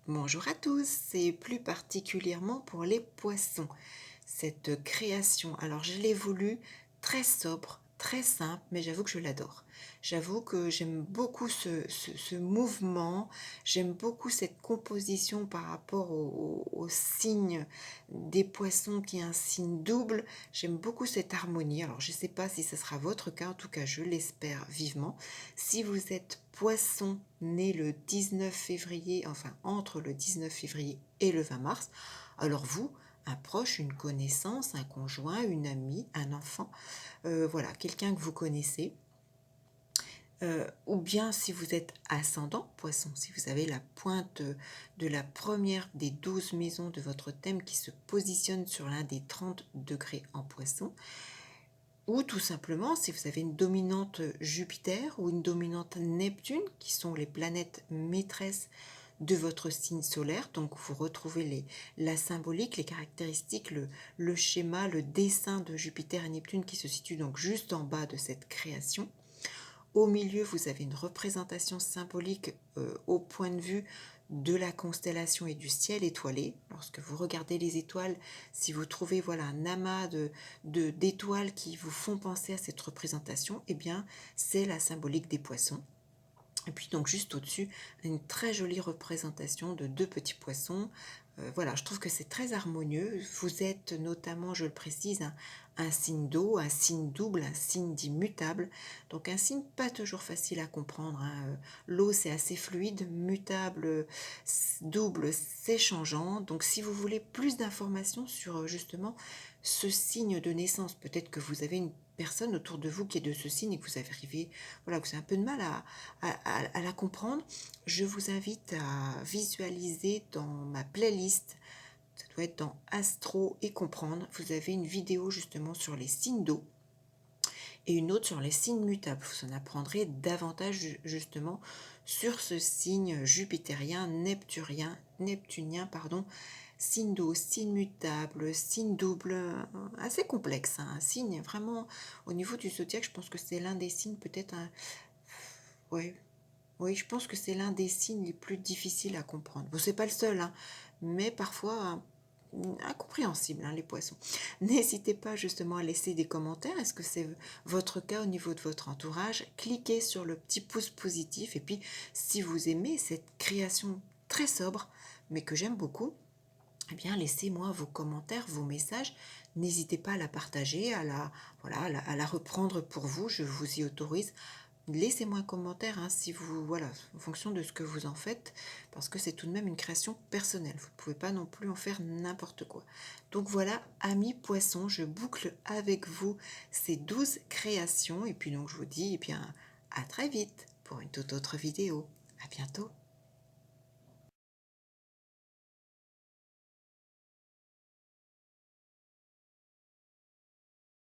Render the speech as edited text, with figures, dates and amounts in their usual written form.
Bonjour à tous et plus particulièrement pour les poissons. Cette création, alors je l'ai voulu très sobre, très simple, mais j'avoue que je l'adore. J'avoue que j'aime beaucoup ce mouvement, j'aime beaucoup cette composition par rapport au signe des poissons qui est un signe double. J'aime beaucoup cette harmonie. Alors je ne sais pas si ce sera votre cas, en tout cas je l'espère vivement. Si vous êtes poisson né le 19 février, enfin entre le 19 février et le 20 mars, alors vous, un proche, une connaissance, un conjoint, une amie, un enfant, voilà, quelqu'un que vous connaissez, ou bien si vous êtes ascendant poisson, si vous avez la pointe de la première des 12 maisons de votre thème qui se positionne sur l'un des 30 degrés en poisson, ou tout simplement si vous avez une dominante Jupiter ou une dominante Neptune, qui sont les planètes maîtresses de votre signe solaire. Donc vous retrouvez la symbolique, les caractéristiques, le schéma, le dessin de Jupiter et Neptune qui se situe donc juste en bas de cette création. Au milieu, vous avez une représentation symbolique au point de vue de la constellation et du ciel étoilé. Lorsque vous regardez les étoiles, si vous trouvez voilà, un amas d'étoiles qui vous font penser à cette représentation, eh bien, c'est la symbolique des poissons. Et puis donc juste au-dessus, une très jolie représentation de deux petits poissons. Voilà, je trouve que c'est très harmonieux. Vous êtes notamment, je le précise, un signe d'eau, un signe double, un signe dit mutable. Donc un signe pas toujours facile à comprendre, hein. L'eau, c'est assez fluide, mutable, double, c'est changeant. Donc si vous voulez plus d'informations sur justement ce signe de naissance, peut-être que vous avez une personne autour de vous qui est de ce signe et que vous arrivez, voilà, vous avez un peu de mal à la comprendre, je vous invite à visualiser dans ma playlist, ça doit être dans Astro et comprendre, vous avez une vidéo justement sur les signes d'eau et une autre sur les signes mutables. Vous en apprendrez davantage justement sur ce signe jupitérien, neptunien, pardon, signe d'eau, signe mutable, signe double, assez complexe, hein, un signe vraiment au niveau du zodiaque, je pense que c'est l'un des signes peut-être ouais, oui, je pense que c'est l'un des signes les plus difficiles à comprendre. Bon, c'est pas le seul, hein, mais parfois incompréhensible, hein, les poissons. N'hésitez pas justement à laisser des commentaires. Est-ce que c'est votre cas au niveau de votre entourage? Cliquez sur le petit pouce positif et puis si vous aimez cette création très sobre, mais que j'aime beaucoup, eh bien laissez-moi vos commentaires, vos messages. N'hésitez pas à la partager, voilà, à la reprendre pour vous. Je vous y autorise. Laissez-moi un commentaire, hein, si vous, voilà, en fonction de ce que vous en faites, parce que c'est tout de même une création personnelle. Vous ne pouvez pas non plus en faire n'importe quoi. Donc voilà, amis poissons, je boucle avec vous ces 12 créations. Et puis donc je vous dis, eh bien, à très vite pour une toute autre vidéo. À bientôt.